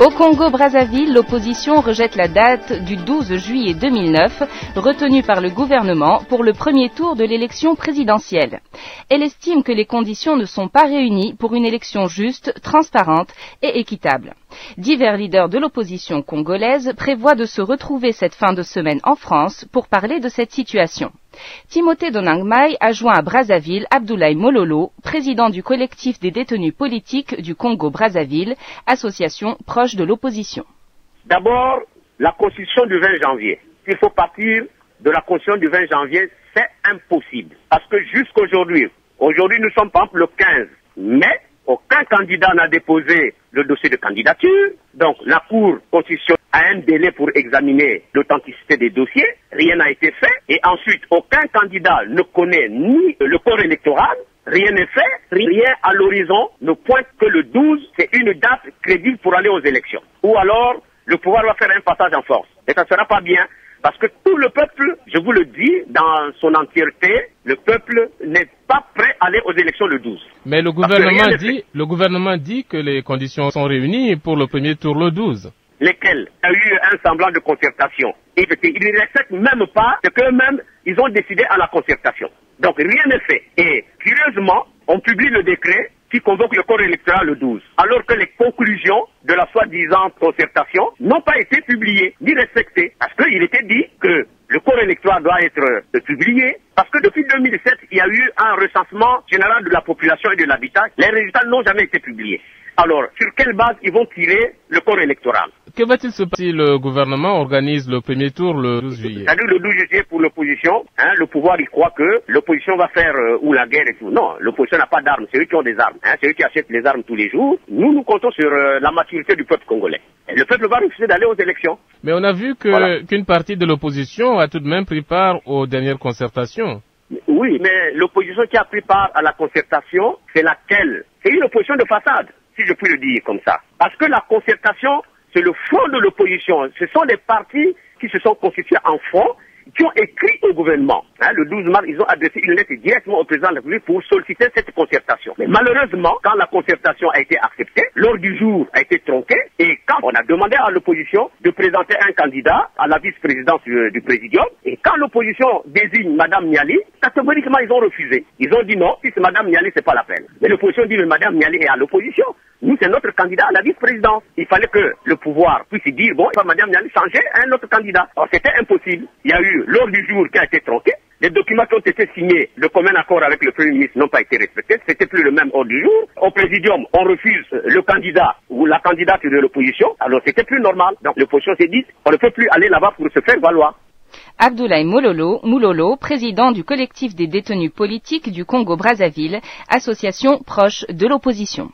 Au Congo-Brazzaville, l'opposition rejette la date du 12 juillet 2009, retenue par le gouvernement pour le premier tour de l'élection présidentielle. Elle estime que les conditions ne sont pas réunies pour une élection juste, transparente et équitable. Divers leaders de l'opposition congolaise prévoient de se retrouver cette fin de semaine en France pour parler de cette situation. Timothée Donangmai a joint à Brazzaville Abdoulaye Mololo, président du collectif des détenus politiques du Congo-Brazzaville, association proche de l'opposition. D'abord, la constitution du 20 janvier. S'il faut partir de la constitution du 20 janvier, c'est impossible. Parce que jusqu'aujourd'hui, nous sommes par exemple le 15 mai, aucun candidat n'a déposé le dossier de candidature. Donc la Cour constitutionnelle a un délai pour examiner l'authenticité des dossiers. Rien n'a été fait. Et ensuite, aucun candidat ne connaît ni le corps électoral. Rien n'est fait. Rien à l'horizon ne pointe que le 12, c'est une date crédible pour aller aux élections. Ou alors, le pouvoir va faire un passage en force. Et ça ne sera pas bien. Parce que tout le peuple, je vous le dis, dans son entièreté, le peuple n'est pas prêt à aller aux élections le 12. Mais le gouvernement dit que les conditions sont réunies pour le premier tour le 12. Lesquels? Il y a eu un semblant de concertation. Et ils ne respectent même pas ce qu'eux-mêmes, ils ont décidé à la concertation. Donc rien n'est fait. Et curieusement, on publie le décret qui convoque le corps électoral le 12, alors que les conclusions de la soi-disant concertation n'ont pas été publiées ni respectées. Parce qu'il était dit que le corps électoral doit être publié, parce que depuis 2007, il y a eu un recensement général de la population et de l'habitat. Les résultats n'ont jamais été publiés. Alors, sur quelle base ils vont tirer le corps électoral? Que va-t-il se passer si le gouvernement organise le premier tour le 12 juillet? C'est-à-dire le 12 juillet pour l'opposition, le pouvoir il croit que l'opposition va faire ou la guerre et tout. Non, l'opposition n'a pas d'armes, c'est eux qui ont des armes. C'est eux qui achètent les armes tous les jours. Nous comptons sur la maturité du peuple congolais. Et le peuple va refuser d'aller aux élections. Mais on a vu qu'une partie de l'opposition a tout de même pris part aux dernières concertations. Oui, mais l'opposition qui a pris part à la concertation, c'est laquelle? C'est une opposition de façade, si je puis le dire comme ça. Parce que la concertation, c'est le fond de l'opposition. Ce sont des partis qui se sont constitués en front, qui ont écrit au gouvernement. Le 12 mars, ils ont adressé une lettre directement au président de la République pour solliciter cette concertation. Mais malheureusement, quand la concertation a été acceptée, l'ordre du jour a été tronqué, et quand on a demandé à l'opposition de présenter un candidat à la vice-présidence du présidium, et quand l'opposition désigne Madame Niali, catégoriquement ils ont refusé. Ils ont dit non, si c'est Madame Niali, c'est pas la peine. Mais l'opposition dit, mais Madame Niali est à l'opposition. Nous, c'est notre candidat à la vice-présidence. Il fallait que le pouvoir puisse dire, bon, il faut Madame Niali changer un autre candidat. Alors, c'était impossible. Il y a eu l'ordre du jour qui a été tronqué. Les documents qui ont été signés, le commun accord avec le Premier ministre, n'ont pas été respectés. C'était plus le même ordre du jour. Au présidium, on refuse le candidat ou la candidate de l'opposition. Alors, c'était plus normal. Donc, l'opposition s'est dit, on ne peut plus aller là-bas pour se faire valoir. Abdoulaye Mololo, président du collectif des détenus politiques du Congo-Brazzaville, association proche de l'opposition.